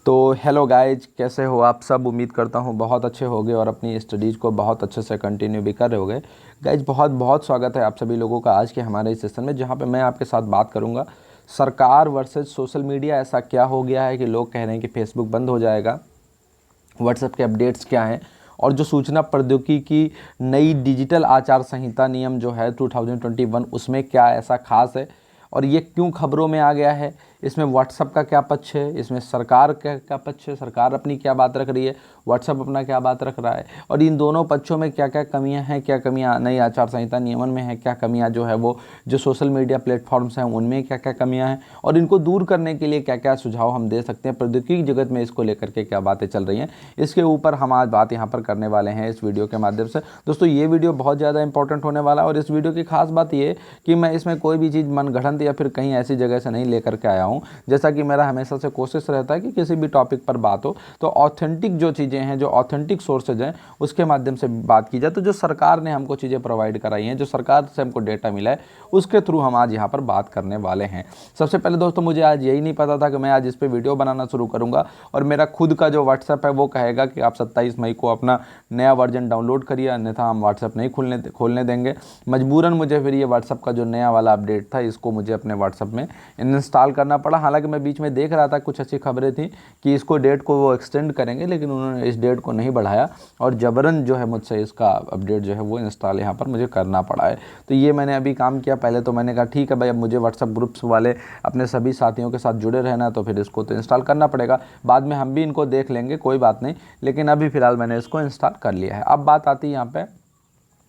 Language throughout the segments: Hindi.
तो हेलो गाइज, कैसे हो आप सब। उम्मीद करता हूँ बहुत अच्छे होगे और अपनी स्टडीज़ को बहुत अच्छे से कंटिन्यू भी कर रहे होगे। गाइज बहुत बहुत स्वागत है आप सभी लोगों का आज के हमारे इस सेशन में, जहाँ पे मैं आपके साथ बात करूँगा सरकार वर्सेस सोशल मीडिया। ऐसा क्या हो गया है कि लोग कह रहे हैं कि फेसबुक बंद हो जाएगा, व्हाट्सएप के अपडेट्स क्या हैं, और जो सूचना प्रौद्योगिकी की नई डिजिटल आचार संहिता नियम जो है 2021 उसमें क्या ऐसा खास है और ये क्यों खबरों में आ गया है। इसमें व्हाट्सएप का क्या पक्ष है, इसमें सरकार का क्या पक्ष है, सरकार अपनी क्या बात रख रही है, व्हाट्सएप अपना क्या बात रख रहा है, और इन दोनों पक्षों में क्या क्या कमियां हैं, क्या कमियां नई आचार संहिता नियमन में है, क्या कमियां जो है वो जो सोशल मीडिया प्लेटफॉर्म्स हैं उनमें क्या क्या कमियां हैं, और इनको दूर करने के लिए क्या क्या सुझाव हम दे सकते हैं, प्रौद्योगिकी जगत में इसको लेकर के क्या बातें चल रही हैं, इसके ऊपर हम आज बात यहाँ पर करने वाले हैं इस वीडियो के माध्यम से। दोस्तों ये वीडियो बहुत ज़्यादा इंपॉर्टेंट होने वाला है और इस वीडियो की खास बात ये है कि मैं इसमें कोई भी चीज़ मनगढ़ंत या फिर कहीं ऐसी जगह से नहीं लेकर के आया हूँ। जैसा कि मेरा हमेशा से कोशिश रहता है कि किसी भी टॉपिक पर बात हो तो ऑथेंटिक जो चीज़ें हैं, जो ऑथेंटिक सोर्सेज हैं उसके माध्यम से बात की जाए। तो जो सरकार ने हमको चीज़ें प्रोवाइड कराई हैं, जो सरकार से हमको डेटा मिला है, उसके थ्रू हम आज यहाँ पर बात करने वाले हैं। सबसे पहले दोस्तों मुझे आज यही नहीं पता था कि मैं आज इस पर वीडियो बनाना शुरू करूँगा और मेरा खुद का जो व्हाट्सएप है वो कहेगा कि आप 27 मई को अपना नया वर्जन डाउनलोड करिए, अन्यथा हम व्हाट्सएप नहीं खोलने देंगे। मजबूरन मुझे फिर ये व्हाट्सएप का जो नया वाला अपडेट था इसको मुझे अपने व्हाट्सएप में इंस्टॉल करना पड़ा। हालांकि मैं बीच में देख रहा था कुछ अच्छी खबरें थी कि इसको डेट को वो एक्सटेंड करेंगे, लेकिन उन्होंने इस डेट को नहीं बढ़ाया और जबरन जो है मुझसे इसका अपडेट जो है वो इंस्टॉल यहाँ पर मुझे करना पड़ा है। तो ये मैंने अभी काम किया। पहले तो मैंने कहा ठीक है भाई, अब मुझे व्हाट्सएप ग्रुप्स वाले अपने सभी साथियों के साथ जुड़े रहना, तो फिर इसको तो इंस्टॉल करना पड़ेगा। बाद में हम भी इनको देख लेंगे, कोई बात नहीं, लेकिन अभी फ़िलहाल मैंने इसको इंस्टॉल कर लिया है। अब बात आती है यहाँ पे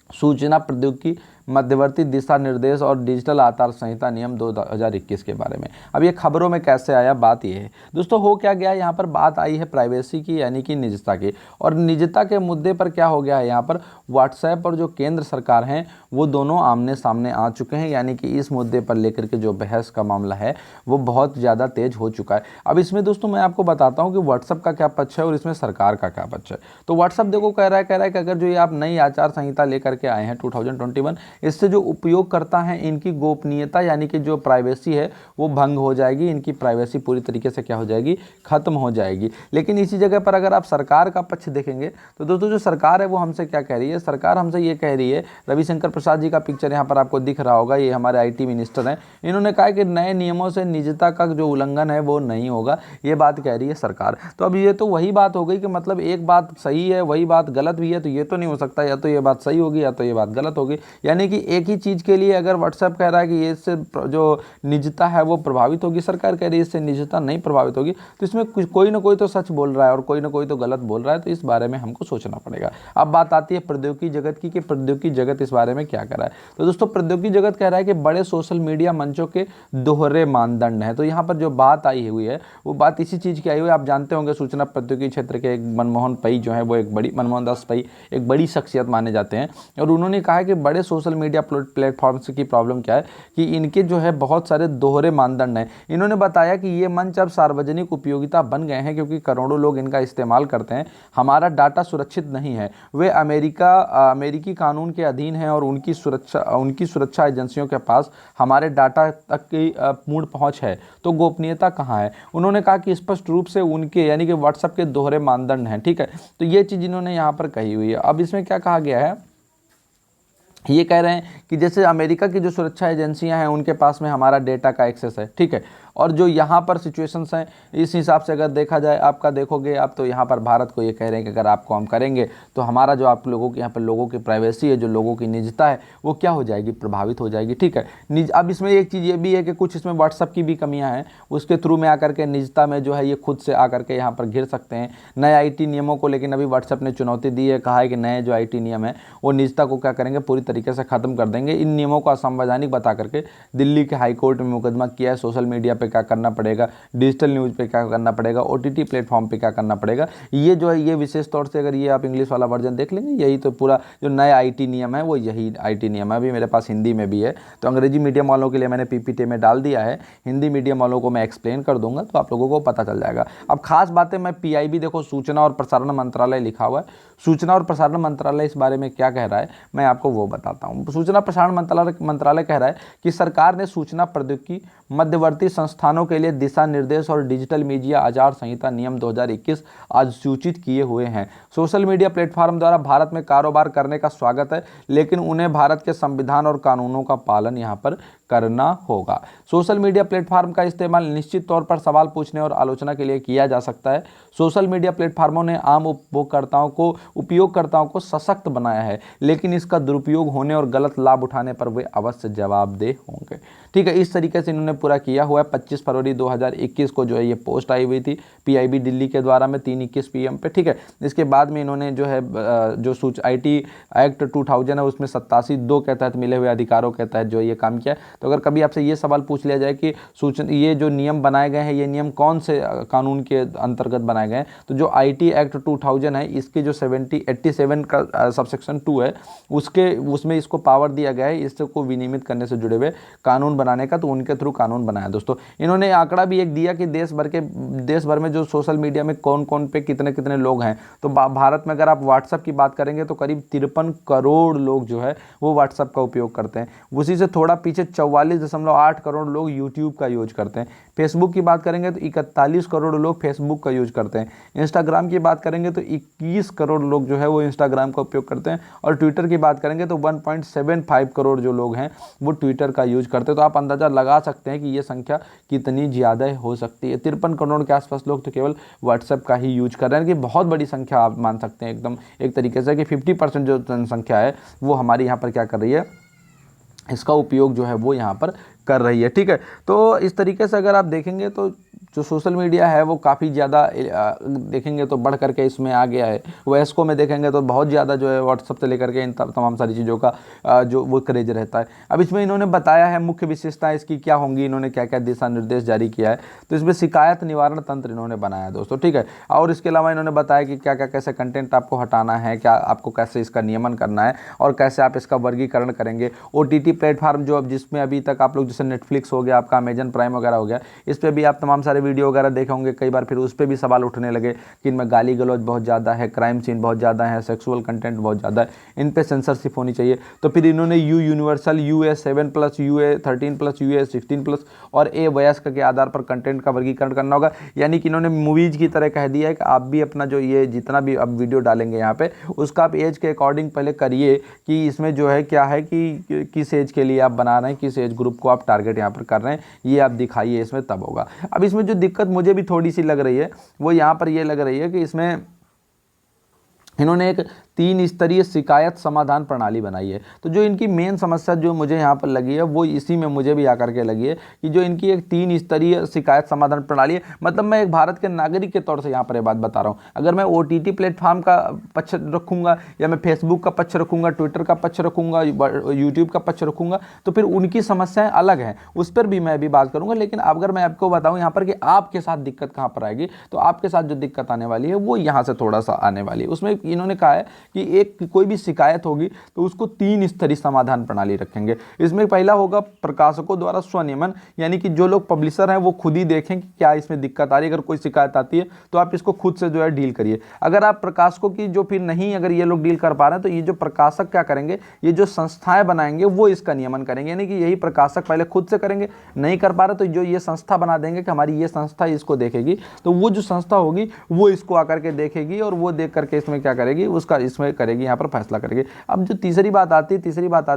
सूचना प्रौद्योगिकी मध्यवर्ती दिशा निर्देश और डिजिटल आचार संहिता नियम 2021 के बारे में। अब ये खबरों में कैसे आया, बात ये है दोस्तों, हो क्या गया यहाँ पर, बात आई है प्राइवेसी की यानी कि निजता की। और निजता के मुद्दे पर क्या हो गया है, यहाँ पर व्हाट्सएप और जो केंद्र सरकार हैं वो दोनों आमने सामने आ चुके हैं, यानी कि इस मुद्दे पर लेकर के जो बहस का मामला है वो बहुत ज़्यादा तेज हो चुका है। अब इसमें दोस्तों मैं आपको बताता हूँ कि व्हाट्सएप का क्या पक्ष है और इसमें सरकार का क्या पक्ष है। तो व्हाट्सएप देखो कह रहा है कि अगर जो ये आप नई आचार संहिता लेकर के आए हैं 2021, इससे जो उपयोगकर्ता हैं इनकी गोपनीयता यानी कि जो प्राइवेसी है वो भंग हो जाएगी, इनकी प्राइवेसी पूरी तरीके से क्या हो जाएगी, खत्म हो जाएगी। लेकिन इसी जगह पर अगर आप सरकार का पक्ष देखेंगे तो दोस्तों जो सरकार है वो हमसे क्या कह रही है, सरकार हमसे ये कह रही है, रविशंकर प्रसाद जी का पिक्चर यहाँ पर आपको दिख रहा होगा, ये हमारे IT मिनिस्टर हैं, इन्होंने कहा कि नए नियमों से निजता का जो उल्लंघन है वो नहीं होगा, ये बात कह रही है सरकार। तो अब ये तो वही बात हो गई कि मतलब एक बात सही है वही बात गलत भी है, तो ये तो नहीं हो सकता, या तो ये बात सही होगी या तो ये बात गलत होगी। यानी कि एक ही चीज़ के लिए अगर व्हाट्सएप कह रहा है कि ये इससे जो निजता है वो प्रभावित होगी, सरकार कह रही है इससे निजता नहीं प्रभावित होगी, तो इसमें कोई ना कोई तो सच बोल रहा है और कोई ना कोई तो गलत बोल रहा है। तो इस बारे में हमको सोचना पड़ेगा। अब बात आती है प्रौद्योगिकी जगत की कि प्रौद्योगिकी जगत इस बारे में क्या कर रहा है। तो दोस्तों प्रौद्योगिकी जगत कह रहा है कि बड़े सोशल मीडिया मंचों के दोहरे मानदंड हैं। तो यहाँ पर जो बात आई हुई है वो बात इसी चीज़ की आई हुई है। आप जानते होंगे सूचना प्रौद्योगिकी क्षेत्र के एक मनमोहन पई जो है वो मनमोहन दास पई एक बड़ी शख्सियत माने जाते हैं, और उन्होंने कहा है कि बड़े सोशल मीडिया प्लेटफॉर्म्स की प्रॉब्लम क्या है कि इनके जो है बहुत सारे दोहरे मानदंड हैं। इन्होंने बताया कि ये मंच अब सार्वजनिक उपयोगिता बन गए हैं क्योंकि करोड़ों लोग इनका इस्तेमाल करते हैं। हमारा डाटा सुरक्षित नहीं है, वे अमेरिकी कानून के अधीन हैं और उनकी सुरक्षा एजेंसियों के पास हमारे डाटा तक की पूर्ण पहुंच है, तो गोपनीयता कहाँ है। उन्होंने कहा कि स्पष्ट रूप से उनके यानी कि व्हाट्सएप के दोहरे मानदंड हैं। ठीक है, तो ये चीज़ इन्होंने यहाँ पर कही हुई है। अब इसमें क्या कहा गया है, ये कह रहे हैं कि जैसे अमेरिका की जो सुरक्षा एजेंसियां हैं उनके पास में हमारा डेटा का एक्सेस है, ठीक है, और जो यहाँ पर सिचुएशंस हैं इस हिसाब से अगर देखा जाए, आपका देखोगे आप तो यहाँ पर भारत को ये कह रहे हैं कि अगर आपको हम करेंगे तो हमारा जो आप लोगों के यहाँ पर लोगों की प्राइवेसी है, जो लोगों की निजता है वो क्या हो जाएगी, प्रभावित हो जाएगी। ठीक है, अब इसमें एक चीज़ ये भी है कि कुछ इसमें व्हाट्सएप की भी कमियाँ हैं, उसके थ्रू में आकर के निजता में जो है ये खुद से आकर के यहाँ पर घिर सकते हैं नए IT नियमों को। लेकिन अभी व्हाट्सएप ने चुनौती दी है, कहा है कि नए जो IT नियम है वो निजता को क्या करेंगे, पूरी तरीके से खत्म कर देंगे। इन नियमों को असंवैधानिक बता करके दिल्ली के हाईकोर्ट में मुकदमा किया है। सोशल मीडिया पे क्या करना पड़ेगा, डिजिटल न्यूज़ पे क्या करना पड़ेगा, OTT प्लेटफॉर्म पे क्या करना पड़ेगा, ये जो है ये विशेष तौर से अगर ये आप इंग्लिश वाला वर्जन देख लेंगे, यही तो पूरा जो नया IT नियम है वो यही IT नियम है। अभी मेरे पास हिंदी में भी है, तो अंग्रेजी मीडियम वालों के लिए मैंने PPT में डाल दिया है, हिंदी मीडियम वालों को मैं एक्सप्लेन कर दूंगा तो आप लोगों को पता चल जाएगा। अब खास बातें मैं PIB देखो, सूचना और प्रसारण मंत्रालय लिखा हुआ है, सूचना और प्रसारण मंत्रालय इस बारे में क्या कह रहा है मैं आपको वो बताता हूँ। सूचना प्रसारण मंत्रालय कह रहा है कि सरकार ने सूचना प्रौद्योगिकी मध्यवर्ती संस्थानों के लिए दिशा निर्देश और डिजिटल मीडिया आचार संहिता नियम 2021 आज सूचित किए हुए हैं। सोशल मीडिया प्लेटफॉर्म द्वारा भारत में कारोबार करने का स्वागत है, लेकिन उन्हें भारत के संविधान और कानूनों का पालन यहाँ पर करना होगा। सोशल मीडिया प्लेटफॉर्म का इस्तेमाल निश्चित तौर पर सवाल पूछने और आलोचना के लिए किया जा सकता है। सोशल मीडिया प्लेटफॉर्मों ने आम उपयोगकर्ताओं को सशक्त बनाया है, लेकिन इसका दुरुपयोग होने और गलत लाभ उठाने पर वे अवश्य जवाबदेह होंगे। ठीक है, इस तरीके से इन्होंने पूरा किया हुआ है। 25 फरवरी 2021 को जो है ये पोस्ट आई हुई थी पीआईबी दिल्ली के द्वारा में 3:21 PM पे। ठीक है, इसके बाद में इन्होंने जो है जो IT एक्ट 2000 है उसमें 87(2) के तहत मिले हुए अधिकारों के तहत जो ये काम किया है। तो अगर कभी आपसे ये सवाल पूछ लिया जाए कि ये जो नियम बनाए गए हैं ये नियम कौन से कानून के अंतर्गत बनाए गए हैं, तो जो IT एक्ट 2000 है इसके जो 87 का सबसेक्शन 2 है उसमें इसको पावर दिया गया है इसको विनियमित करने से जुड़े हुए कानून बनाने का, तो उनके थ्रू कानून बनाया। दोस्तों इन्होंने आंकड़ा भी एक दिया कि देश भर में जो सोशल मीडिया में कौन कौन पे कितने कितने लोग हैं। तो भारत में अगर आप व्हाट्सएप की बात करेंगे तो करीब 53 करोड़ लोग जो है वो व्हाट्सएप का उपयोग करते हैं। उसी से थोड़ा पीछे 44.8 करोड़ लोग यूट्यूब का यूज करते हैं। फेसबुक की बात करेंगे तो 41 करोड़ लोग फेसबुक का यूज करते हैं। इंस्टाग्राम की बात करेंगे तो 21 करोड़ लोग जो है वो इंस्टाग्राम का उपयोग करते हैं। और ट्विटर की बात करेंगे तो 1.75 करोड़ जो लोग हैं वो ट्विटर का यूज करते हैं। तो आप अंदाज़ा लगा सकते हैं कि ये संख्या कितनी ज़्यादा हो सकती है। 53 करोड़ के आसपास लोग तो केवल व्हाट्सएप का ही यूज कर रहे हैं, कि बहुत बड़ी संख्या आप मान सकते हैं एकदम एक तरीके से कि 50% जो जनसंख्या है वो हमारी यहाँ पर क्या कर रही है, इसका उपयोग जो है वो यहाँ पर कर रही है। ठीक है, तो इस तरीके से अगर आप देखेंगे तो जो सोशल मीडिया है वो काफ़ी ज़्यादा देखेंगे तो बढ़ करके इसमें आ गया है। वयस्कों में देखेंगे तो बहुत ज़्यादा जो है व्हाट्सएप से लेकर के इन तमाम सारी चीज़ों का जो वो क्रेज रहता है। अब इसमें इन्होंने बताया है मुख्य विशेषताएं इसकी क्या होंगी, इन्होंने क्या क्या दिशा निर्देश जारी किया है। तो इसमें शिकायत निवारण तंत्र इन्होंने बनाया दोस्तों। ठीक है, और इसके अलावा इन्होंने बताया कि क्या क्या कैसे कंटेंट आपको हटाना है, क्या आपको कैसे इसका नियमन करना है और कैसे आप इसका वर्गीकरण करेंगे। OTT प्लेटफॉर्म जो अब जिसमें अभी तक आप लोग जैसे नेटफ्लिक्स हो गया, आपका अमेजन प्राइम वगैरह हो गया, इस पर भी आप तमाम सारे वीडियो वगैरह देखे होंगे कई बार। फिर उस पर भी सवाल उठने लगे कि इनमें गाली गलौज बहुत ज़्यादा है, क्राइम सीन बहुत ज़्यादा है, सेक्सुअल कंटेंट बहुत ज़्यादा है, इन पे सेंसरशिप होनी चाहिए। तो फिर इन्होंने यूनिवर्सल UA7+, UA13+, UA16+ और A वयस्क के आधार पर कंटेंट का वर्गीकरण करना होगा। यानी कि इन्होंने मूवीज़ की तरह कह दिया है कि आप भी अपना जो ये जितना भी अब वीडियो डालेंगे यहाँ पे उसका आप एज के अकॉर्डिंग पहले करिए कि इसमें जो है क्या है कि किस एज के लिए आप बना रहे हैं, किस एज ग्रुप को आप टारगेट यहाँ पर कर रहे हैं, ये आप दिखाइए इसमें, तब होगा। अब इसमें जो दिक्कत मुझे भी थोड़ी सी लग रही है वो यहाँ पर ये लग रही है कि इसमें इन्होंने एक 3 स्तरीय शिकायत समाधान प्रणाली बनाई है। तो जो इनकी मेन समस्या जो मुझे यहाँ पर लगी है वो इसी में मुझे भी आकर के लगी है कि जो इनकी एक 3 स्तरीय शिकायत समाधान प्रणाली है। मतलब मैं एक भारत के नागरिक के तौर से यहाँ पर ये बात बता रहा हूँ। अगर मैं OTT प्लेटफॉर्म का पक्ष रखूँगा या मैं फेसबुक का पक्ष रखूँगा, ट्विटर का पक्ष रखूँगा, यूट्यूब का पक्ष रखूँगा, तो फिर उनकी समस्याएँ अलग हैं, उस पर भी मैं अभी बात करूँगा। लेकिन अगर मैं आपको बताऊँ यहाँ पर कि आपके साथ दिक्कत कहाँ पर आएगी, तो आपके साथ जो दिक्कत आने वाली है वो यहाँ से थोड़ा सा आने वाली है। उसमें इन्होंने कहा है कि एक कोई भी शिकायत होगी तो उसको 3 स्तरीय समाधान प्रणाली रखेंगे। इसमें पहला होगा प्रकाशकों द्वारा स्वनियमन, यानी कि जो लोग पब्लिशर हैं वो खुद ही देखें कि क्या इसमें दिक्कत आ रही है। अगर कोई शिकायत आती है तो आप इसको खुद से जो है डील करिए। अगर आप प्रकाशकों की जो फिर नहीं अगर ये लोग डील कर पा रहे हैं तो ये जो प्रकाशक क्या करेंगे, ये जो संस्थाएं बनाएंगे वो इसका नियमन करेंगे। यानी कि यही प्रकाशक पहले खुद से करेंगे, नहीं कर पा रहे तो जो ये संस्था बना देंगे कि हमारी ये संस्था इसको देखेगी, तो वो जो संस्था होगी वो इसको आकर के देखेगी और वो देख करके इसमें क्या करेगी, उसका इसमें करेगी, यहाँ पर फैसला करेगी। अब जो तीसरी बात आती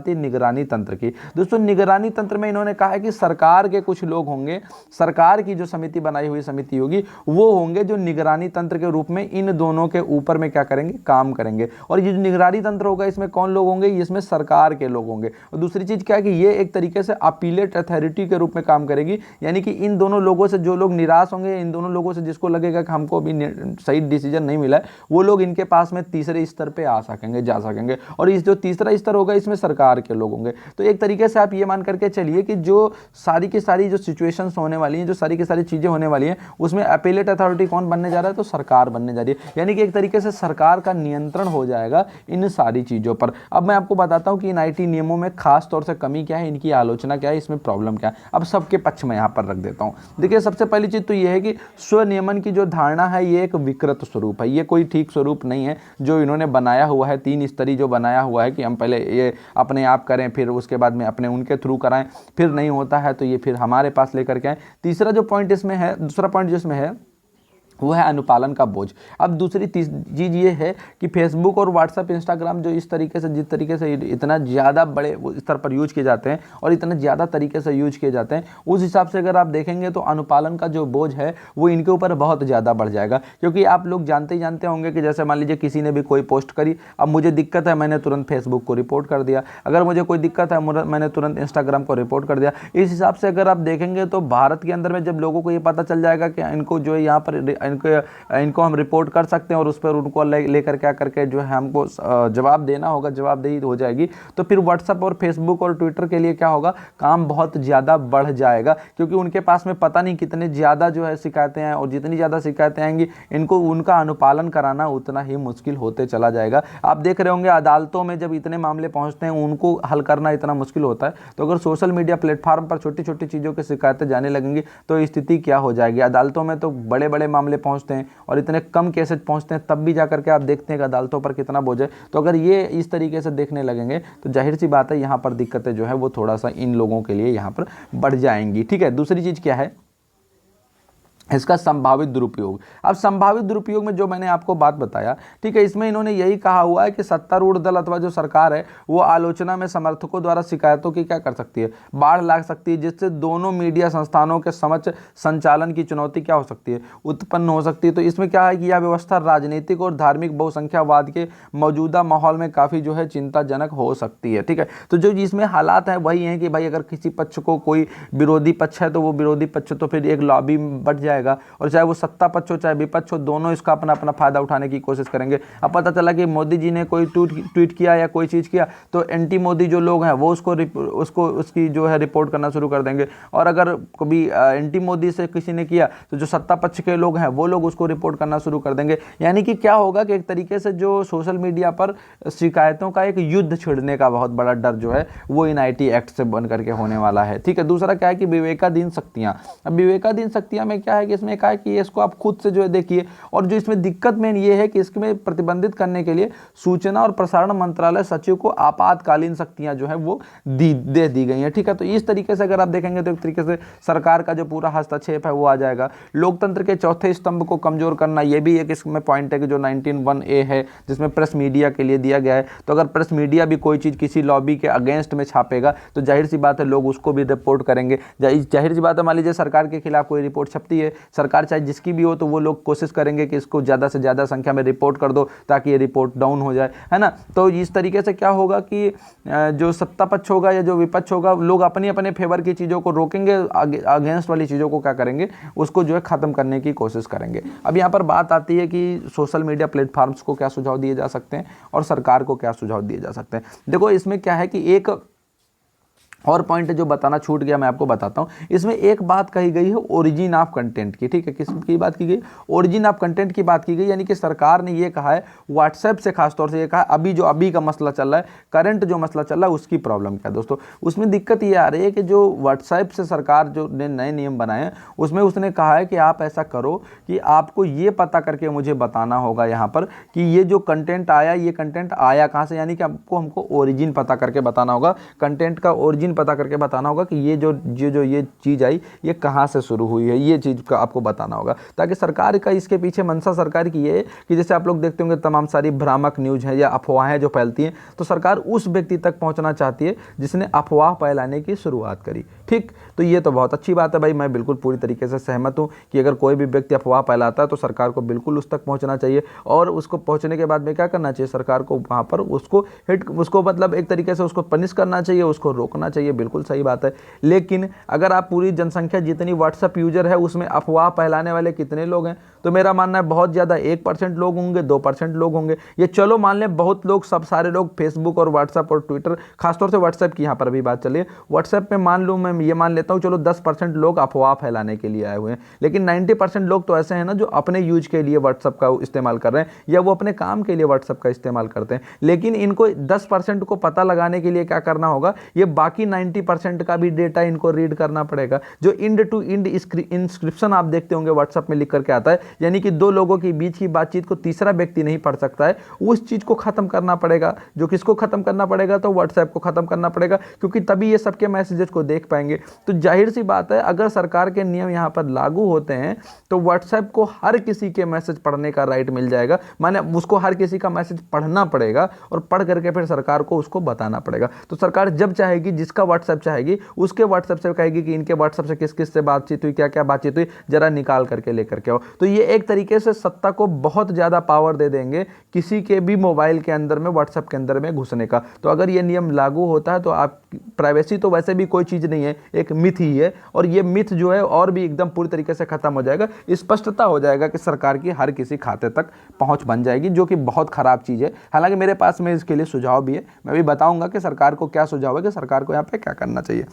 है निगरानी तंत्र की। दोस्तों निगरानी तंत्र में इन्होंने कहा है कि सरकार के कुछ लोग होंगे, सरकार की जो समिति बनाई हुई समिति होगी वो होंगे जो निगरानी तंत्र के रूप में इन दोनों के ऊपर में क्या करेंगे, काम करेंगे। और ये जो निगरानी तंत्र होगा इसमें कौन लोग होंगे, इसमें सरकार के लोग होंगे। और दूसरी चीज क्या है कि ये एक तरीके से अपीलेट अथॉरिटी के रूप में काम करेगी। यानी कि इन दोनों लोगों से जो लोग निराश होंगे, इन दोनों लोगों से जिसको लगेगा कि हमको अभी सही डिसीजन नहीं मिला है, वो लोग इनके पास में तीसरे स्तर पे आ सकेंगे, जा सकेंगे। और इस जो तीसरा स्तर होगा इसमें सरकार के लोग होंगे। तो एक तरीके से आप ये मान करके चलिए कि जो सारी की सारी जो सिचुएशंस होने वाली हैं, जो सारी की सारी चीजें होने वाली हैं, उसमें अपीलेट अथॉरिटी कौन बनने जा रहा है, तो सरकार बनने जा रही है। यानी कि एक तरीके से सरकार का नियंत्रण हो जाएगा इन सारी चीजों पर। अब मैं आपको बताता हूं कि इन IT नियमों में खास तौर से कमी क्या है, इनकी आलोचना क्या है, इसमें प्रॉब्लम क्या है। अब सबके पक्ष में यहां पर रख देता हूं। देखिए सबसे पहली चीज तो यह है कि स्वनियमन की जो धारणा है ये एक विकृत स्वरूप है, ये कोई ठीक स्वरूप नहीं है। जो इन्होंने बनाया हुआ है, 3 स्तरीय जो बनाया हुआ है कि हम पहले ये अपने आप करें, फिर उसके बाद में अपने उनके थ्रू कराएं, फिर नहीं होता है तो ये फिर हमारे पास लेकर के आए। तीसरा जो पॉइंट इसमें है, दूसरा पॉइंट जिसमें है वो है अनुपालन का बोझ। अब दूसरी चीज़ ये है कि फेसबुक और व्हाट्सएप, इंस्टाग्राम जो इस तरीके से, जिस तरीके से इतना ज़्यादा बड़े स्तर पर यूज किए जाते हैं और इतना ज़्यादा तरीके से यूज किए जाते हैं, उस हिसाब से अगर आप देखेंगे तो अनुपालन का जो बोझ है वो इनके ऊपर बहुत ज़्यादा बढ़ जाएगा। क्योंकि आप लोग जानते ही जानते होंगे कि जैसे मान लीजिए किसी ने भी कोई पोस्ट करी, अब मुझे दिक्कत है, मैंने तुरंत फेसबुक को रिपोर्ट कर दिया। अगर मुझे कोई दिक्कत है, मैंने तुरंत इंस्टाग्राम को रिपोर्ट कर दिया। इस हिसाब से अगर आप देखेंगे तो भारत के अंदर में जब लोगों को ये पता चल जाएगा कि इनको जो है यहाँ पर इनको हम रिपोर्ट कर सकते हैं और उस पर उनको लेकर क्या करके जो है हमको जवाब देना होगा, जवाबदेही हो जाएगी, तो फिर व्हाट्सएप और फेसबुक और ट्विटर के लिए क्या होगा, काम बहुत ज़्यादा बढ़ जाएगा। क्योंकि उनके पास में पता नहीं कितने ज़्यादा जो है शिकायतें हैं, और जितनी ज़्यादा शिकायतें आएंगी इनको उनका अनुपालन कराना उतना ही मुश्किल होते चला जाएगा। आप देख रहे होंगे अदालतों में जब इतने मामले पहुँचते हैं उनको हल करना इतना मुश्किल होता है, तो अगर सोशल मीडिया प्लेटफॉर्म पर छोटी छोटी चीज़ों की शिकायतें जाने लगेंगी तो स्थिति क्या हो जाएगी। अदालतों में तो बड़े बड़े मामले पहुँचते हैं और इतने कम केसेज पहुंचते हैं, तब भी जाकर के आप देखते हैं कि अदालतों पर कितना बोझ है। तो अगर ये इस तरीके से देखने लगेंगे तो जाहिर सी बात है यहाँ पर दिक्कतें जो है वो थोड़ा सा इन लोगों के लिए यहाँ पर बढ़ जाएंगी। ठीक है, दूसरी चीज़ क्या है, इसका संभावित दुरुपयोग। अब संभावित दुरुपयोग में जो मैंने आपको बात बताया, ठीक है, इसमें इन्होंने यही कहा हुआ है कि सत्तारूढ़ दल अथवा जो सरकार है वो आलोचना में समर्थकों द्वारा शिकायतों की क्या कर सकती है, बाढ़ ला सकती है, जिससे दोनों मीडिया संस्थानों के समक्ष संचालन की चुनौती क्या हो सकती है, उत्पन्न हो सकती है। तो इसमें क्या है कि यह व्यवस्था राजनीतिक और धार्मिक बहुसंख्यावाद के मौजूदा माहौल में काफ़ी जो है चिंताजनक हो सकती है। ठीक है, तो जो इसमें हालात हैं वही हैं कि भाई अगर किसी पक्ष को कोई विरोधी पक्ष है तो वो विरोधी पक्ष तो फिर एक लॉबी बढ़ जाए, और चाहे वो सत्ता पक्ष हो चाहे विपक्ष हो, दोनों इसका अपना अपना फायदा उठाने की कोशिश करेंगे। अब पता चला कि मोदी जी ने कोई ट्वीट किया या कोई चीज़ किया तो एंटी मोदी जो लोग हैं वो उसकी जो है रिपोर्ट करना शुरू कर देंगे, और अगर कभी एंटी मोदी से किसी ने किया तो जो सत्ता पक्ष के लोग हैं वो लोग उसको रिपोर्ट करना शुरू कर देंगे। यानी कि क्या होगा कि एक तरीके से जो सोशल मीडिया पर शिकायतों का एक युद्ध छिड़ने का बहुत बड़ा डर जो है वो इन IT एक्ट से बन करके होने वाला है। ठीक है, दूसरा क्या है कि विवेकाधीन शक्तियाँ। अब विवेकाधीन शक्तियाँ में क्या है कि इसमें कहा कि इसको आप खुद से जो है देखिए, और जो इसमें दिक्कत मेन ये है कि इसमें प्रतिबंधित करने के लिए सूचना और प्रसारण मंत्रालय सचिव को आपातकालीन शक्तियां जो है वो दे दी गई हैं। ठीक है, तो इस तरीके से अगर आप देखेंगे तो एक तरीके से सरकार का जो पूरा हस्तक्षेप है वो आ जाएगा। लोकतंत्र के चौथे स्तंभ को कमजोर करना, ये भी एक इसमें पॉइंट है कि जो 19(1)(a) है जिसमें प्रेस मीडिया के लिए दिया गया है। तो अगर प्रेस मीडिया भी कोई चीज़ किसी लॉबी के अगेंस्ट में छापेगा तो जाहिर सी बात है लोग उसको भी रिपोर्ट करेंगे। जाहिर सी बात है, मान लीजिए सरकार के खिलाफ कोई रिपोर्ट छपती है, सरकार चाहे जिसकी भी हो, तो वो लोग कोशिश करेंगे कि इसको ज़्यादा से ज़्यादा संख्या में रिपोर्ट कर दो ताकि ये रिपोर्ट डाउन हो जाए, है ना। तो इस तरीके से क्या होगा कि जो सत्ता पक्ष होगा या जो विपक्ष होगा, लोग अपने अपने फेवर की चीज़ों को रोकेंगे, अगेंस्ट वाली चीज़ों को क्या करेंगे, उसको जो है ख़त्म करने की कोशिश करेंगे। अब यहाँ पर बात आती है कि सोशल मीडिया प्लेटफॉर्म्स को क्या सुझाव दिए जा सकते हैं और सरकार को क्या सुझाव दिए जा सकते हैं। देखो इसमें क्या है कि एक और पॉइंट जो बताना छूट गया, मैं आपको बताता हूँ। इसमें एक बात कही गई है ओरिजिन ऑफ कंटेंट की। ठीक है, किसकी बात की गई, ओरिजिन ऑफ कंटेंट की बात की गई। यानी कि सरकार ने ये कहा है, व्हाट्सएप से खासतौर से ये कहा, अभी का मसला चल रहा है, करंट जो मसला चल रहा है उसकी प्रॉब्लम क्या है दोस्तों। उसमें दिक्कत ये आ रही है कि जो व्हाट्सएप से सरकार जो ने नए नियम बनाए हैं उसमें उसने कहा है कि आप ऐसा करो कि आपको ये पता करके मुझे बताना होगा यहाँ पर कि ये जो कंटेंट आया, ये कंटेंट आया कहाँ से। यानी कि हमको ओरिजिन पता करके बताना होगा, कंटेंट का ओरिजिन पता करके बताना होगा कि ये जो ये चीज़ आई ये कहाँ से शुरू हुई है, ये चीज़ का आपको बताना होगा। ताकि सरकार का इसके पीछे मंशा सरकार की ये है कि जैसे आप लोग देखते होंगे तमाम सारी भ्रामक न्यूज़ है या अफवाहें जो फैलती हैं, तो सरकार उस व्यक्ति तक पहुंचना चाहती है जिसने अफवाह फैलाने की शुरुआत करी। ठीक, तो ये तो बहुत अच्छी बात है भाई, मैं बिल्कुल पूरी तरीके से सहमत हूँ कि अगर कोई भी व्यक्ति अफवाह फैलाता है तो सरकार को बिल्कुल उस तक पहुँचना चाहिए, और उसको पहुँचने के बाद में क्या करना चाहिए, सरकार को वहाँ पर उसको मतलब एक तरीके से उसको पनिश करना चाहिए, उसको रोकना चाहिए। बिल्कुल सही बात है। लेकिन अगर आप पूरी जनसंख्या जितनी व्हाट्सएप यूजर है उसमें अफवाह फैलाने वाले कितने लोग हैं, तो मेरा मानना है बहुत ज़्यादा 1% लोग होंगे, 2% लोग होंगे, ये चलो मान लें बहुत लोग, सब सारे लोग फेसबुक और व्हाट्सएप और ट्विटर, खासतौर से व्हाट्सएप की यहाँ पर भी बात चलिए, व्हाट्सएप में मान लूँ, मैं ये मान लेता हूँ चलो 10% लोग अफवाह फैलाने के लिए आए हुए हैं, लेकिन 90% लोग तो ऐसे हैं ना जो अपने यूज के लिए व्हाट्सएप का इस्तेमाल कर रहे हैं या वो अपने काम के लिए व्हाट्सएप का इस्तेमाल करते हैं। लेकिन इनको 10% को पता लगाने के लिए क्या करना होगा, ये बाकी 90% का भी डेटा इनको रीड करना पड़ेगा। जो इंड टू इंड इंस्क्रिप्शन आप देखते होंगे व्हाट्सएप में लिख करके आता है, यानी कि दो लोगों के बीच की बातचीत को तीसरा व्यक्ति नहीं पढ़ सकता है, उस चीज को खत्म करना पड़ेगा। जो किसको खत्म करना पड़ेगा? तो व्हाट्सएप को खत्म करना पड़ेगा, क्योंकि तभी ये सबके मैसेजेस को देख पाएंगे। तो जाहिर सी बात है, अगर सरकार के नियम यहाँ पर लागू होते हैं तो व्हाट्सएप को हर किसी के मैसेज पढ़ने का राइट मिल जाएगा। माने उसको हर किसी का मैसेज पढ़ना पड़ेगा और पढ़ करके फिर सरकार को उसको बताना पड़ेगा। तो सरकार जब चाहेगी, जिसका व्हाट्सएप चाहेगी उसके व्हाट्सएप से कहेगी कि इनके व्हाट्सएप से किस किस से बातचीत हुई, क्या क्या बातचीत हुई, जरा निकाल करके लेकर के आओ। तो ये एक तरीके से सत्ता को बहुत ज्यादा पावर दे देंगे किसी के भी मोबाइल के अंदर में, व्हाट्सएप के अंदर में घुसने का। तो अगर ये नियम लागू होता है तो आप, प्राइवेसी तो वैसे भी कोई चीज नहीं है, एक मिथ ही है, और ये मिथ जो है और भी एकदम पूरी तरीके से खत्म हो जाएगा। स्पष्टता हो जाएगा कि सरकार की हर किसी खाते तक पहुंच बन जाएगी, जो कि बहुत खराब चीज है। हालांकि मेरे पास में इसके लिए सुझाव भी है, मैं भी बताऊंगा कि सरकार को क्या सुझाव है, कि सरकार को यहाँ पे क्या करना चाहिए।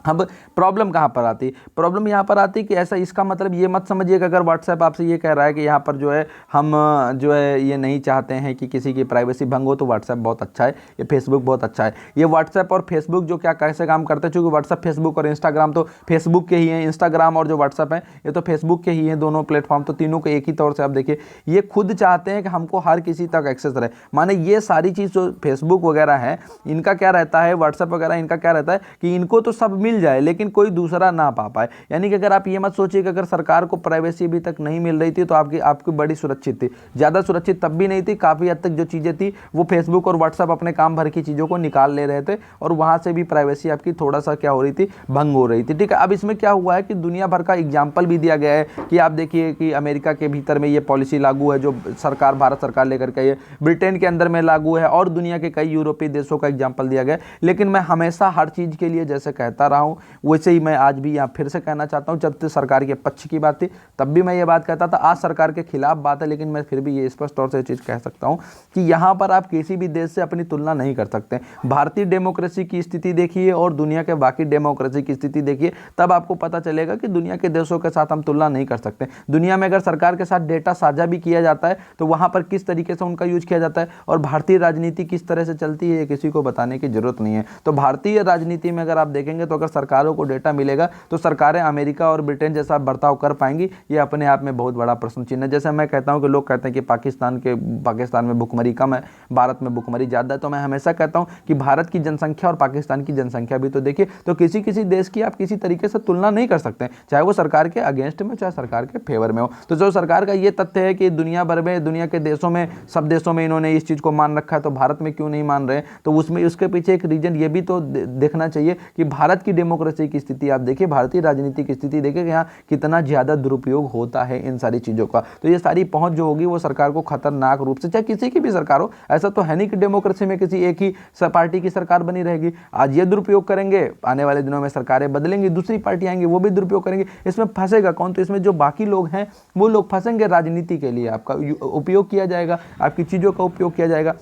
अब प्रॉब्लम कहाँ पर आती है? प्रॉब्लम यहाँ पर आती है कि ऐसा, इसका मतलब ये मत समझिए कि अगर व्हाट्सएप आपसे ये कह रहा है कि यहाँ पर जो है हम जो है ये नहीं चाहते हैं कि किसी की प्राइवेसी भंग हो, तो व्हाट्सएप बहुत अच्छा है, ये फेसबुक बहुत अच्छा है। ये व्हाट्सएप और फेसबुक जो क्या कैसे काम करते हैं, चूँकि व्हाट्सएप, फेसबुक और इंस्टाग्राम तो फेसबुक के ही हैं, इंस्टाग्राम और जो व्हाट्सएप है ये तो फेसबुक के ही हैं, दोनों प्लेटफॉर्म। तो तीनों को एक ही तौर से आप देखिए, ये खुद चाहते हैं कि हमको हर किसी तक एक्सेस रहे। माने ये सारी चीज़ जो फेसबुक वगैरह है इनका क्या रहता है, व्हाट्सएप वगैरह इनका क्या रहता है कि इनको तो सब मिल जाए लेकिन कोई दूसरा ना पा पाए। यानी कि अगर आप ये मत सोचिए कि अगर सरकार को प्राइवेसी अभी तक नहीं मिल रही थी तो आपकी बड़ी सुरक्षित थी, ज़्यादा सुरक्षित तब भी नहीं थी। काफ़ी हद तक जो चीज़ें थी वो फेसबुक और व्हाट्सएप अपने काम भर की चीज़ों को निकाल ले रहे थे और वहाँ से भी प्राइवेसी आपकी थोड़ा सा क्या हो रही थी, भंग हो रही थी। ठीक है, अब इसमें क्या हुआ है कि दुनिया भर का एग्जाम्पल भी दिया गया है कि आप देखिए कि अमेरिका के भीतर में ये पॉलिसी लागू है जो सरकार, भारत सरकार लेकर के, ये ब्रिटेन के अंदर में लागू है और दुनिया के कई यूरोपीय देशों का एग्जाम्पल दिया गया। लेकिन मैं हमेशा हर चीज़ के लिए जैसे कहता रहा हूँ, वैसे ही मैं आज भी यहाँ फिर से कहना चाहता हूँ, जब तक सरकार के पक्ष की बात थी तब भी मैं ये बात कहता था, आज सरकार के खिलाफ बात है, लेकिन मैं फिर भी ये स्पष्ट तौर से चीज़ कह सकता हूँ कि यहाँ पर आप किसी भी देश से अपनी तुलना नहीं कर सकते। भारतीय डेमोक्रेसी की स्थिति देखिए और दुनिया के बाकी डेमोक्रेसी की स्थिति देखिए, तब आपको पता चलेगा कि दुनिया के देशों के साथ हम तुलना नहीं कर सकते। दुनिया में अगर सरकार के साथ डेटा साझा भी किया जाता है तो वहाँ पर किस तरीके से उनका यूज किया जाता है और भारतीय राजनीति किस तरह से चलती है, ये किसी को बताने की जरूरत नहीं है। तो भारतीय राजनीति में अगर आप देखेंगे तो अगर सरकारों को डेटा मिलेगा तो सरकारें अमेरिका और ब्रिटेन जैसा बर्ताव कर पाएंगी, ये अपने आप में बहुत बड़ा प्रश्न चिन्ह है। जैसे मैं कहता हूं कि लोग कहते हैं कि पाकिस्तान में भुखमरी कम है, भारत में भुखमरी ज़्यादा है, तो मैं हमेशा कहता हूं कि भारत की जनसंख्या और पाकिस्तान की जनसंख्या भी तो देखिए। तो किसी किसी देश की आप किसी तरीके से तुलना नहीं कर सकते, चाहे वो सरकार के अगेंस्ट में, चाहे सरकार के फेवर में हो। तो जो सरकार का ये तथ्य है कि दुनिया भर में, दुनिया के देशों में, सब देशों में इन्होंने इस चीज़ को मान रखा है, तो भारत में क्यों नहीं मान रहे? तो उसमें उसके पीछे एक रीजन ये भी तो देखना चाहिए कि भारत की डेमोक्रेसी की स्थिति आप देखिए, भारतीय राजनीति की स्थिति देखिए कि यहाँ कितना ज़्यादा दुरुपयोग होता है इन सारी चीज़ों का। तो ये सारी पहुंच जो होगी वो सरकार को खतरनाक रूप से, चाहे किसी की भी सरकार हो, ऐसा तो है नहीं कि डेमोक्रेसी में किसी एक ही पार्टी की सरकार बनी रहेगी। आज ये दुरुपयोग करेंगे, आने वाले दिनों में सरकारें बदलेंगी, दूसरी पार्टी आएंगी, वो भी दुरुपयोग करेंगे। इसमें फंसेगा कौन? तो इसमें जो बाकी लोग हैं वो लोग फंसेंगे। राजनीति के लिए आपका उपयोग किया जाएगा, आपकी चीज़ों का उपयोग किया जाएगा।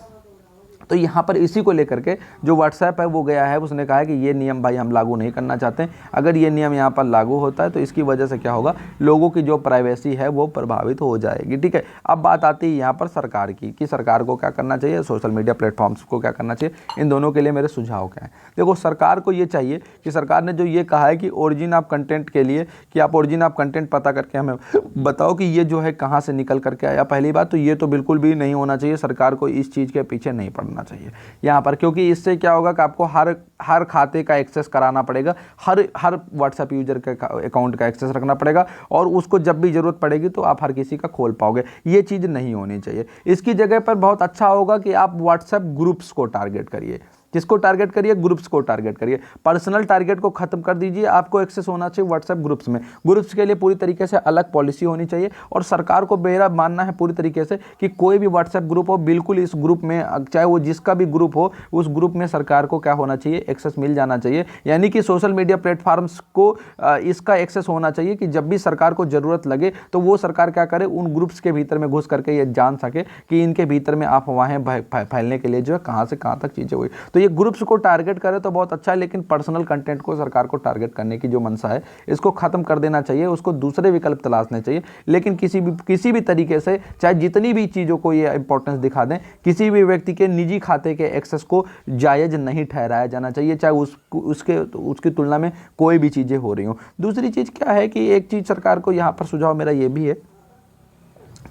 तो यहाँ पर इसी को लेकर के जो व्हाट्सएप है वो गया है, उसने कहा है कि ये नियम भाई हम लागू नहीं करना चाहते। अगर ये नियम यहाँ पर लागू होता है तो इसकी वजह से क्या होगा, लोगों की जो प्राइवेसी है वो प्रभावित हो जाएगी। ठीक है, अब बात आती है यहाँ पर सरकार की कि सरकार को क्या करना चाहिए, सोशल मीडिया प्लेटफॉर्म्स को क्या करना चाहिए। इन दोनों के लिए मेरे सुझाव क्या हैं? देखो, सरकार को ये चाहिए कि सरकार ने जो ये कहा है कि ओरिजिन ऑफ कंटेंट के लिए, कि आप ओरिजिन ऑफ कंटेंट पता करके हमें बताओ कि ये जो है कहाँ से निकल करके आया। पहली बात तो ये तो बिल्कुल भी नहीं होना चाहिए, सरकार को इस चीज़ के पीछे नहीं पड़ना चाहिए यहाँ पर, क्योंकि इससे क्या होगा कि आपको हर खाते का एक्सेस कराना पड़ेगा, हर व्हाट्सएप यूजर के अकाउंट का एक्सेस रखना पड़ेगा और उसको जब भी जरूरत पड़ेगी तो आप हर किसी का खोल पाओगे। ये चीज़ नहीं होनी चाहिए। इसकी जगह पर बहुत अच्छा होगा कि आप व्हाट्सएप ग्रुप्स को टारगेट करिए। किसको टारगेट करिए? ग्रुप्स को टारगेट करिए। पर्सनल टारगेट को खत्म कर दीजिए। आपको एक्सेस होना चाहिए व्हाट्सएप ग्रुप्स में। ग्रुप्स के लिए पूरी तरीके से अलग पॉलिसी होनी चाहिए और सरकार को मेरा मानना है पूरी तरीके से कि कोई भी व्हाट्सएप ग्रुप हो, बिल्कुल इस ग्रुप में, चाहे वो जिसका भी ग्रुप हो, उस ग्रुप में सरकार को क्या होना चाहिए, एक्सेस मिल जाना चाहिए। यानी कि सोशल मीडिया प्लेटफॉर्म्स को इसका एक्सेस होना चाहिए कि जब भी सरकार को ज़रूरत लगे तो वो सरकार क्या करे, उन ग्रुप्स के भीतर में घुस करके ये जान सके कि इनके भीतर में अफवाहें फैलने के लिए जो है कहाँ से कहाँ तक चीज़ें हुई। तो ये ग्रुप्स को टारगेट करे तो बहुत अच्छा है, लेकिन पर्सनल कंटेंट को सरकार को टारगेट करने की जो मंशा है इसको खत्म कर देना चाहिए, उसको दूसरे विकल्प तलाशने चाहिए। लेकिन किसी भी तरीके से, चाहे जितनी भी चीज़ों को ये इंपॉर्टेंस दिखा दें, किसी भी व्यक्ति के निजी खाते के एक्सेस को जायज़ नहीं ठहराया जाना चाहिए, चाहे उसकी तुलना में कोई भी चीज़ें हो रही हों। दूसरी चीज़ क्या है कि एक चीज़ सरकार को यहाँ पर सुझाव मेरा ये भी है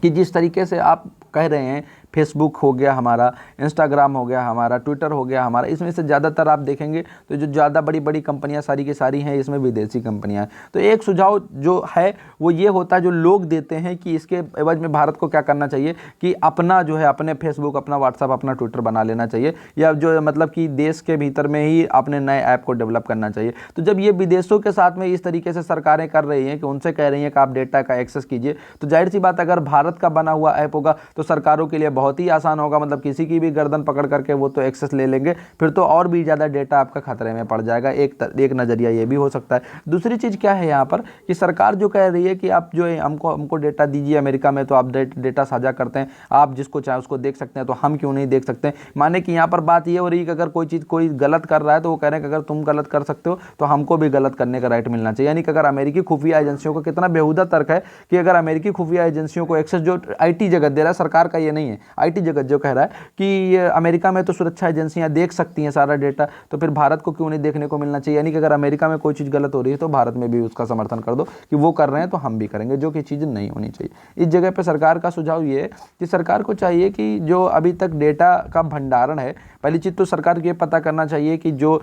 कि जिस तरीके से आप कह रहे हैं फेसबुक हो गया हमारा, इंस्टाग्राम हो गया हमारा, ट्विटर हो गया हमारा, इसमें से ज़्यादातर आप देखेंगे तो जो ज़्यादा बड़ी बड़ी कंपनियां सारी की सारी हैं इसमें विदेशी कंपनियां हैं। तो एक सुझाव जो है वो ये होता है, जो लोग देते हैं कि इसके एवज में भारत को क्या करना चाहिए कि अपना जो है अपने फेसबुक, अपना व्हाट्सअप, अपना ट्विटर बना लेना चाहिए, या जो मतलब कि देश के भीतर में ही अपने नए ऐप को डेवलप करना चाहिए। तो जब ये विदेशों के साथ में इस तरीके से सरकारें कर रही हैं कि उनसे कह रही हैं कि आप डेटा का एक्सेस कीजिए, तो जाहिर सी बात अगर भारत का बना हुआ ऐप होगा तो सरकारों के लिए बहुत ही आसान होगा, मतलब किसी की भी गर्दन पकड़ करके वो तो एक्सेस ले लेंगे, फिर तो और भी ज़्यादा डेटा आपका खतरे में पड़ जाएगा। एक नज़रिया ये भी हो सकता है। दूसरी चीज़ क्या है यहाँ पर कि सरकार जो कह रही है कि आप जो है हमको डेटा दीजिए, अमेरिका में तो आप डेटा साझा करते हैं, आप जिसको चाहे उसको देख सकते हैं, तो हम क्यों नहीं देख सकते। माने कि यहाँ पर बात ये हो रही है कि अगर कोई चीज़ कोई गलत कर रहा है तो वो कह रहे हैं कि अगर तुम गलत कर सकते हो तो हमको भी गलत करने का राइट मिलना चाहिए। यानी कि अगर अमेरिकी खुफिया एजेंसियों को, कितना बेहुदा तर्क है कि अगर अमेरिकी खुफिया एजेंसियों को एक्सेस, जो आईटी जगत दे रहा है, सरकार का ये नहीं है, आईटी जगत जो कह रहा है कि अमेरिका में तो सुरक्षा एजेंसियां देख सकती हैं सारा डेटा, तो फिर भारत को क्यों नहीं देखने को मिलना चाहिए। यानी कि अगर अमेरिका में कोई चीज़ गलत हो रही है तो भारत में भी उसका समर्थन कर दो कि वो कर रहे हैं तो हम भी करेंगे, जो कि चीज़ नहीं होनी चाहिए। इस जगह पे सरकार का सुझाव ये है कि सरकार को चाहिए कि जो अभी तक डेटा का भंडारण है, पहली चीज़ तो सरकार को ये पता करना चाहिए कि जो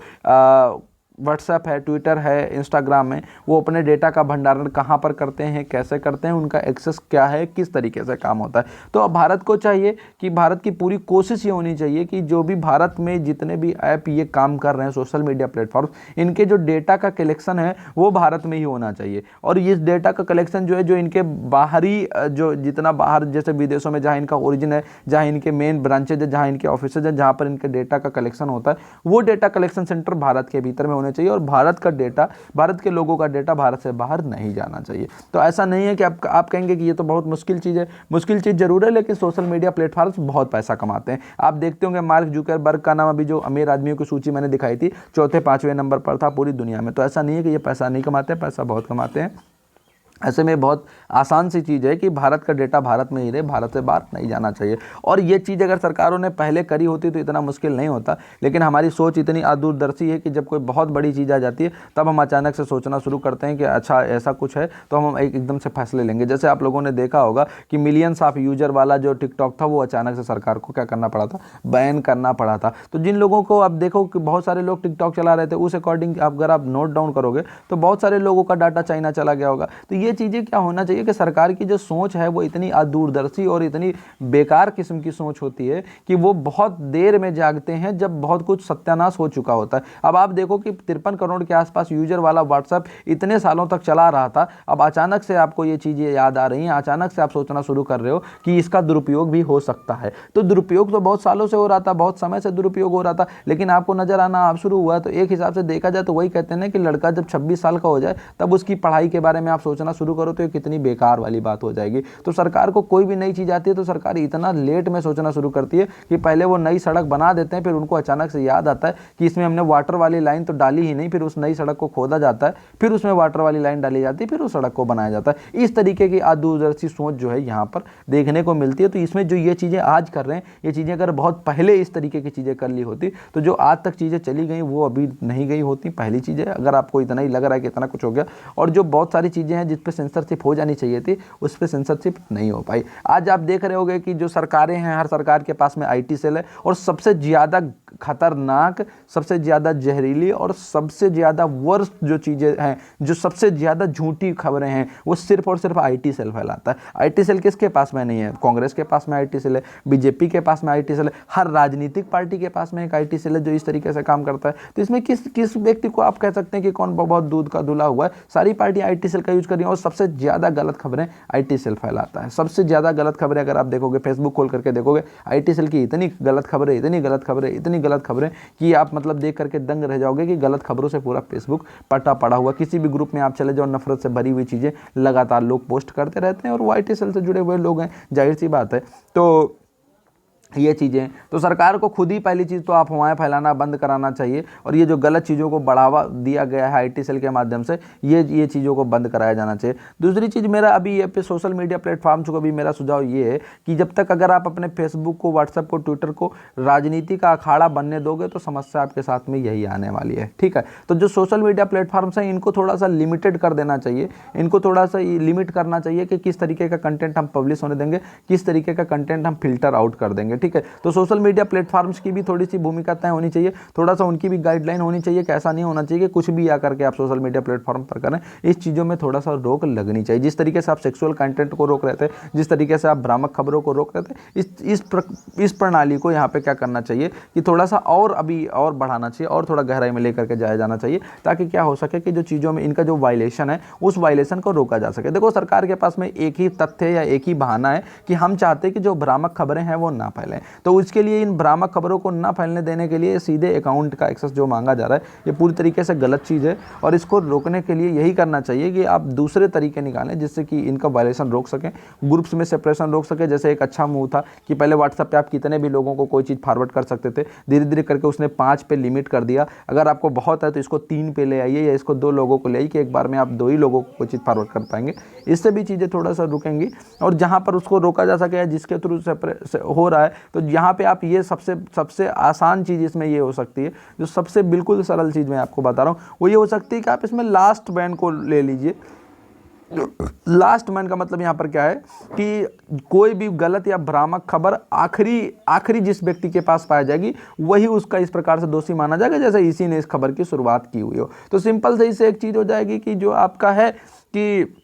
व्हाट्सएप है, ट्विटर है, इंस्टाग्राम में, वो अपने डेटा का भंडारण कहाँ पर करते हैं, कैसे करते हैं, उनका एक्सेस क्या है, किस तरीके से काम होता है। तो अब भारत को चाहिए कि भारत की पूरी कोशिश ये होनी चाहिए कि जो भी भारत में जितने भी ऐप ये काम कर रहे हैं, सोशल मीडिया प्लेटफॉर्म, इनके जो डेटा का कलेक्शन है वो भारत में ही होना चाहिए। और इस डेटा का कलेक्शन जो है, जो इनके बाहरी जो जितना बाहर जैसे विदेशों में जहाँ इनका ओरिजिन है, जहाँ इनके मेन ब्रांचेज है, जहाँ इनके ऑफिसेज है, जहाँ पर इनके डेटा का कलेक्शन होता है, वो डेटा कलेक्शन सेंटर भारत के भीतर में होने चाहिए। और भारत का डेटा, भारत के लोगों का डेटा भारत से बाहर नहीं जाना चाहिए। तो ऐसा नहीं है कि आप कहेंगे कि ये तो बहुत मुश्किल चीज़ है। मुश्किल चीज़ जरूर है, लेकिन सोशल मीडिया प्लेटफॉर्म्स बहुत पैसा कमाते हैं। आप देखते होंगे मार्क जुकरबर्ग का नाम अभी जो अमीर आदमियों की सूची मैंने दिखाई थी, चौथे पांचवें नंबर पर था पूरी दुनिया में। तो ऐसा नहीं है कि ये पैसा नहीं कमाते, पैसा बहुत कमाते हैं। ऐसे में बहुत आसान सी चीज़ है कि भारत का डेटा भारत में ही रहे, भारत से बाहर नहीं जाना चाहिए। और ये चीज़ अगर सरकारों ने पहले करी होती तो इतना मुश्किल नहीं होता, लेकिन हमारी सोच इतनी दूरदर्शी है कि जब कोई बहुत बड़ी चीज़ आ जाती है तब हम अचानक से सोचना शुरू करते हैं कि अच्छा ऐसा कुछ है, तो हम एकदम से फैसले लेंगे। जैसे आप लोगों ने देखा होगा कि मिलियंस ऑफ यूजर वाला जो टिकटॉक था, वो अचानक से सरकार को क्या करना पड़ा था, बैन करना पड़ा था। तो जिन लोगों को, आप देखो कि बहुत सारे लोग टिकटॉक चला रहे थे, उस अकॉर्डिंग अगर आप नोट डाउन करोगे तो बहुत सारे लोगों का डाटा चाइना चला गया होगा। तो ये चीज़ें क्या होना चाहिए कि सरकार की जो सोच है वो इतनी दूरदर्शी और इतनी बेकार किस्म की सोच होती है कि वो बहुत देर में जागते हैं जब बहुत कुछ सत्यानाश हो चुका होता है। अब आप देखो कि 53 करोड़ के आसपास यूजर वाला व्हाट्सएप इतने सालों तक चला रहा था, अब अचानक से आपको ये चीज़ें याद आ रही हैं, अचानक से आप सोचना शुरू कर रहे हो कि इसका दुरुपयोग भी हो सकता है। तो दुरुपयोग तो बहुत सालों से हो रहा था, बहुत समय से दुरुपयोग हो रहा था, लेकिन आपको नजर आना अब शुरू हुआ। तो एक हिसाब से देखा जाए तो वही कहते हैं ना कि लड़का जब 26 साल का हो जाए तब उसकी पढ़ाई के बारे में आप सोचना शुरू करो, तो कितनी बेकार वाली बात हो जाएगी। तो सरकार को कोई भी नई चीज आती है तो सरकार इतना लेट में सोचना शुरू करती है कि पहले वो नई सड़क बना देते हैं, फिर उनको अचानक से याद आता है कि इसमें हमने वाटर वाली लाइन तो डाली ही नहीं, फिर उस नई सड़क को खोदा जाता है, फिर उसमें वाटर वाली लाइन डाली जाती है, फिर उस सड़क को बनाया जाता है। इस तरीके की दूरदर्शी सोच जो है यहाँ पर देखने को मिलती है। तो इसमें जो ये चीजें आज कर रहे हैं, ये चीजें अगर बहुत पहले इस तरीके की चीजें कर ली होती तो जो आज तक चीजें चली गई वो अभी नहीं गई होती। पहली चीज है, अगर आपको इतना ही लग रहा है कि इतना कुछ हो गया, और जो बहुत सारी चीजें हैं जिस पे सेंसरशिप हो जानी चाहिए थी उस पे सेंसरशिप नहीं हो पाई। आज आप देख रहे होंगे कि जो सरकारें हैं, हर सरकार के पास में आईटी सेल है, और सबसे ज्यादा खतरनाक, सबसे ज्यादा जहरीली और सबसे ज्यादा वर्स्ट जो चीजें हैं, जो सबसे ज्यादा झूठी खबरें हैं, वो सिर्फ और सिर्फ आईटी सेल फैलाता है। आईटी सेल किसके पास में नहीं है? कांग्रेस के पास में आईटी सेल है, बीजेपी के पास में आईटी सेल है, हर राजनीतिक पार्टी के पास में एक आईटी सेल है जो इस तरीके से काम करता है। तो इसमें किस व्यक्ति को आप कह सकते हैं कि कौन बहुत दूध का धुला हुआ है? सारी पार्टी आईटी सेल का यूज कर रही है, और सबसे ज्यादा गलत खबरें आईटी सेल फैलाता है। सबसे ज्यादा गलत खबरें अगर आप देखोगे, फेसबुक खोल करके देखोगे, आईटी सेल की इतनी गलत खबरें, इतनी गलत खबरें, इतनी गलत खबरें कि आप मतलब देख करके दंग रह जाओगे कि गलत खबरों से पूरा फेसबुक पटा पड़ा हुआ। किसी भी ग्रुप में आप चले जाओ, नफरत से भरी हुई चीजें लगातार लोग पोस्ट करते रहते हैं, और वो आईटी सेल से जुड़े हुए लोग हैं, जाहिर सी बात है। तो ये चीज़ें तो सरकार को खुद ही पहली चीज़ तो अफवाहें फैलाना बंद कराना चाहिए, और ये जो गलत चीज़ों को बढ़ावा दिया गया है आईटी सेल के माध्यम से, ये चीज़ों को बंद कराया जाना चाहिए। दूसरी चीज़ मेरा अभी ये पे सोशल मीडिया प्लेटफॉर्म्स को भी मेरा सुझाव ये है कि जब तक अगर आप अपने फेसबुक को, व्हाट्सएप को, ट्विटर को राजनीति का अखाड़ा बनने दोगे तो समस्या आपके साथ में यही आने वाली है। ठीक है, तो जो सोशल मीडिया प्लेटफॉर्म्स हैं इनको थोड़ा सा लिमिटेड कर देना चाहिए, इनको थोड़ा सा लिमिट करना चाहिए कि किस तरीके का कंटेंट हम पब्लिश होने देंगे, किस तरीके का कंटेंट हम फिल्टर आउट कर देंगे। ठीक है, तो सोशल मीडिया प्लेटफॉर्म्स की भी थोड़ी सी भूमिका तय होनी चाहिए, थोड़ा सा उनकी भी गाइडलाइन होनी चाहिए कि ऐसा नहीं होना चाहिए कि कुछ भी आकर के आप सोशल मीडिया प्लेटफॉर्म पर करें। इस चीज़ों में थोड़ा सा रोक लगनी चाहिए। जिस तरीके से आप सेक्सुअल कंटेंट को रोक रहे थे, जिस तरीके से आप भ्रामक खबरों को रोक रहे थे, इस प्रणाली को यहाँ पे क्या करना चाहिए कि थोड़ा सा और अभी और बढ़ाना चाहिए और थोड़ा गहराई में लेकर के जाया जाना चाहिए, ताकि क्या हो सके कि जो चीज़ों में इनका जो वायलेशन है उस वायलेशन को रोका जा सके। देखो, सरकार के पास में एक ही तथ्य या एक ही बहाना है कि हम चाहते हैं कि जो भ्रामक खबरें हैं वो ना फैलें। तो इसके लिए इन भ्रामक खबरों को ना फैलने देने के लिए सीधे अकाउंट का एक्सेस जो मांगा जा रहा है, ये पूरी तरीके से गलत चीज़ है, और इसको रोकने के लिए यही करना चाहिए कि आप दूसरे तरीके निकालें जिससे कि इनका वायलेशन रोक सकें, ग्रुप्स में सेपरेशन रोक सकें। जैसे एक अच्छा मूव था कि पहले व्हाट्सएप पे आप कितने भी लोगों को कोई चीज़ फॉरवर्ड कर सकते थे, धीरे धीरे करके उसने 5 पे लिमिट कर दिया। अगर आपको बहुत है तो इसको 3 पे ले आइए, या इसको 2 लोगों को ले आइए कि एक बार में आप 2 ही लोगों को कोई चीज़ फॉरवर्ड कर पाएंगे। इससे भी चीज़ें थोड़ा सा रुकेंगी, और जहाँ पर उसको रोका जा सके या जिसके थ्रू हो रहा है, तो यहाँ पे आप ये सबसे आसान चीज़ इसमें ये हो सकती है, जो सबसे बिल्कुल सरल चीज़ मैं आपको बता रहा हूँ वो ये हो सकती है कि आप इसमें लास्ट बैन को ले लीजिए। लास्ट मैन का मतलब यहाँ पर क्या है कि कोई भी गलत या भ्रामक खबर आखिरी जिस व्यक्ति के पास पाई जाएगी वही उसका इस प्रकार से दोषी माना जाएगा जैसे इसी ने इस खबर की शुरुआत की हुई हो। तो सिंपल से इससे एक चीज़ हो जाएगी कि जो आपका है कि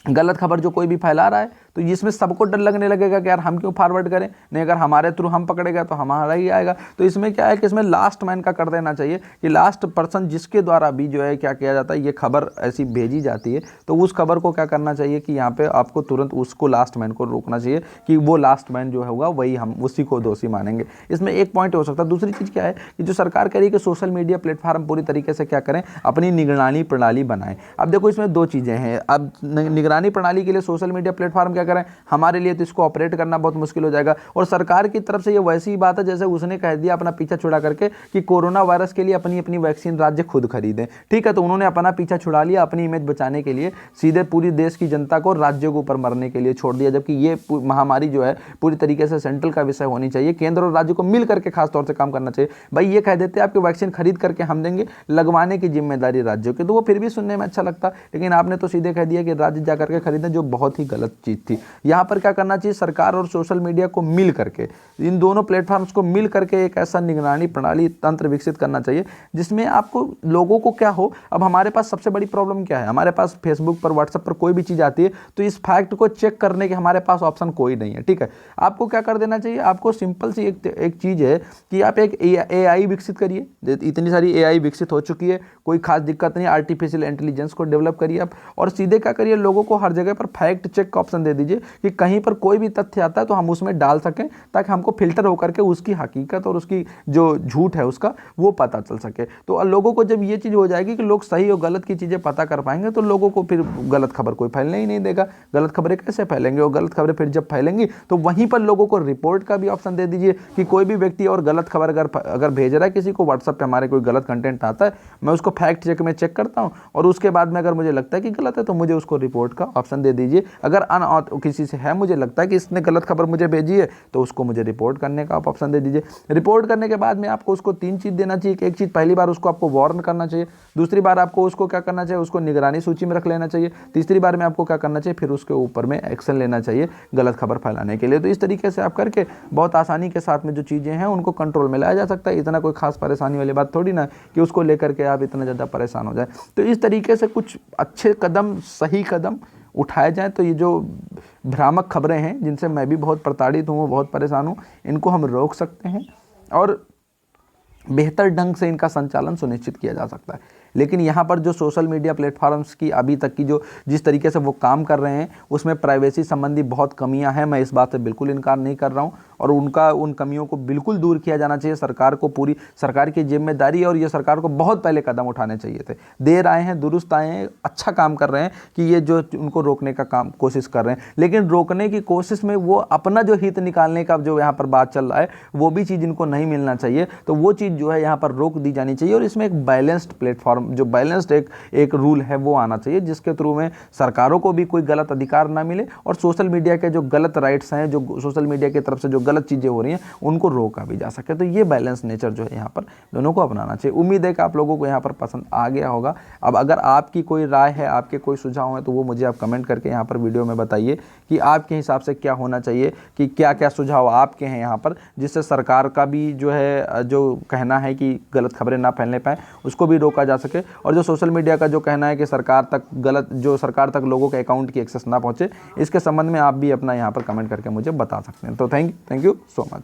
गलत खबर जो कोई भी फैला रहा है तो इसमें सबको डर लगने लगेगा कि यार हम क्यों फॉरवर्ड करें, नहीं अगर हमारे थ्रू हम पकड़ेगा तो हमारा ही आएगा। तो इसमें क्या है कि इसमें लास्ट मैन का कर देना चाहिए कि लास्ट पर्सन जिसके द्वारा भी जो है क्या किया जाता है, ये खबर ऐसी भेजी जाती है तो उस खबर को क्या करना चाहिए कि यहाँ पे आपको तुरंत उसको लास्ट मैन को रोकना चाहिए कि वो लास्ट मैन जो होगा वही हम उसी को दोषी मानेंगे। इसमें एक पॉइंट हो सकता है। दूसरी चीज़ क्या है कि जो सरकार कह रही है कि सोशल मीडिया प्लेटफॉर्म पूरी तरीके से क्या करें, अपनी निगरानी प्रणाली बनाएं। अब देखो इसमें दो चीज़ें हैं। अब निगरानी प्रणाली के लिए सोशल मीडिया प्लेटफॉर्म क्या करें, हमारे लिए तो इसको ऑपरेट करना बहुत मुश्किल हो जाएगा। और सरकार की तरफ से ये वैसी ही बात है जैसे उसने कह दिया अपना पीछा छुड़ा करके कि कोरोना वायरस के लिए अपनी अपनी वैक्सीन राज्य खुद खरीदें। ठीक है, तो उन्होंने अपना पीछा छुड़ा लिया, अपनी इमेज बचाने के लिए सीधे पूरी देश की जनता को राज्यों के ऊपर मरने के लिए छोड़ दिया, जबकि ये महामारी जो है पूरी तरीके से सेंट्रल का विषय होनी चाहिए। केंद्र और राज्य को मिल करके खास तौर से काम करना चाहिए। भाई ये कह देते हैं आपकी वैक्सीन खरीद करके हम देंगे, लगवाने की जिम्मेदारी राज्यों की, तो वो फिर भी सुनने में अच्छा लगता, लेकिन आपने तो सीधे कह दिया कि राज्य जा करके खरीदें, जो बहुत ही गलत चीज़ थी। यहाँ पर क्या करना चाहिए, सरकार और सोशल मीडिया को मिल करके, इन दोनों प्लेटफॉर्म्स को मिल करके एक ऐसा निगरानी प्रणाली तंत्र विकसित करना चाहिए जिसमें आपको लोगों को क्या हो। अब हमारे पास सबसे बड़ी प्रॉब्लम क्या है, हमारे पास फेसबुक पर, व्हाट्सएप पर कोई भी चीज़ आती है तो इस फैक्ट को चेक करने के हमारे पास ऑप्शन कोई नहीं है। ठीक है, आपको क्या कर देना चाहिए, आपको सिंपल सी एक चीज़ है कि आप एक AI विकसित करिए। इतनी सारी AI विकसित हो चुकी है, कोई खास दिक्कत नहीं। आर्टिफिशियल इंटेलिजेंस को डेवलप करिए आप, और सीधे क्या करिए, लोगों को हर जगह पर फैक्ट चेक का ऑप्शन दे दीजिए कि कहीं पर कोई भी तथ्य आता है तो हम उसमें डाल सकें, ताकि हमको फिल्टर होकर के उसकी हकीकत और उसकी जो झूठ है उसका वो पता चल सके। तो लोगों को जब ये चीज़ हो जाएगी कि लोग सही और गलत की चीज़ें पता कर पाएंगे तो लोगों को फिर गलत खबर कोई फैलने ही नहीं देगा। गलत खबरें कैसे फैलेंगे, और गलत खबरें फिर जब फैलेंगी तो वहीं पर लोगों को रिपोर्ट का भी ऑप्शन दे दीजिए कि कोई भी व्यक्ति और गलत खबर अगर भेज रहा है किसी को, व्हाट्सएप पे हमारे कोई गलत कंटेंट आता है, मैं उसको फैक्ट चेक में चेक करता हूँ और उसके बाद में अगर मुझे लगता है कि गलत है तो मुझे उसको रिपोर्ट का ऑप्शन दे दीजिए। अगर किसी से है, मुझे लगता है कि इसने गलत खबर मुझे भेजी है तो उसको मुझे रिपोर्ट करने का आप ऑप्शन दे दीजिए। रिपोर्ट करने के बाद में आपको उसको 3 चीज़ देना चाहिए। एक चीज़, पहली बार उसको आपको वार्न करना चाहिए, दूसरी बार आपको उसको क्या करना चाहिए, उसको निगरानी सूची में रख लेना चाहिए, तीसरी बार में आपको क्या करना चाहिए, फिर उसके ऊपर में एक्शन लेना चाहिए गलत खबर फैलाने के लिए। तो इस तरीके से आप करके बहुत आसानी के साथ में जो चीज़ें हैं उनको कंट्रोल में लाया जा सकता है। इतना कोई खास परेशानी वाली बात थोड़ी ना कि उसको लेकर के आप इतना ज़्यादा परेशान हो जाए। तो इस तरीके से कुछ अच्छे कदम, सही कदम उठाए जाएँ तो ये जो भ्रामक खबरें हैं जिनसे मैं भी बहुत प्रताड़ित हूँ, बहुत परेशान हूँ, इनको हम रोक सकते हैं और बेहतर ढंग से इनका संचालन सुनिश्चित किया जा सकता है। लेकिन यहाँ पर जो सोशल मीडिया प्लेटफॉर्म्स की अभी तक की जो जिस तरीके से वो काम कर रहे हैं उसमें प्राइवेसी संबंधी बहुत कमियां हैं। मैं इस बात से बिल्कुल इनकार नहीं कर रहा हूँ और उन कमियों को बिल्कुल दूर किया जाना चाहिए। सरकार को पूरी सरकार की जिम्मेदारी है और ये सरकार को बहुत पहले कदम उठाने चाहिए थे। देर आए हैं, दुरुस्त आए हैं, अच्छा काम कर रहे हैं कि ये जो उनको रोकने का काम कोशिश कर रहे हैं, लेकिन रोकने की कोशिश में वो अपना जो हित निकालने का जो यहाँ पर बात चल रहा है वो भी चीज़ इनको नहीं मिलना चाहिए। तो वो चीज़ जो है यहाँ पर रोक दी जानी चाहिए और इसमें एक बैलेंस्ड प्लेटफॉर्म, जो बैलेंस्ड एक रूल है वो आना चाहिए, जिसके थ्रू में सरकारों को भी कोई गलत अधिकार ना मिले और सोशल मीडिया के जो गलत राइट्स हैं, जो सोशल मीडिया की तरफ से जो गलत चीज़ें हो रही हैं उनको रोका भी जा सके। तो ये बैलेंस नेचर जो है यहाँ पर दोनों को अपनाना चाहिए। उम्मीद है कि आप लोगों को यहाँ पर पसंद आ गया होगा। अब अगर आपकी कोई राय है, आपके कोई सुझाव हैं, तो वो मुझे आप कमेंट करके यहाँ पर वीडियो में बताइए कि आपके हिसाब से क्या होना चाहिए, कि क्या क्या सुझाव आपके हैं यहाँ पर, जिससे सरकार का भी जो है जो कहना है कि गलत खबरें ना फैलने पाएँ उसको भी रोका जा सके, और जो सोशल मीडिया का जो कहना है कि सरकार तक लोगों के अकाउंट की एक्सेस ना पहुँचे, इसके संबंध में आप भी अपना यहाँ पर कमेंट करके मुझे बता सकते हैं। तो थैंक यू सो मच।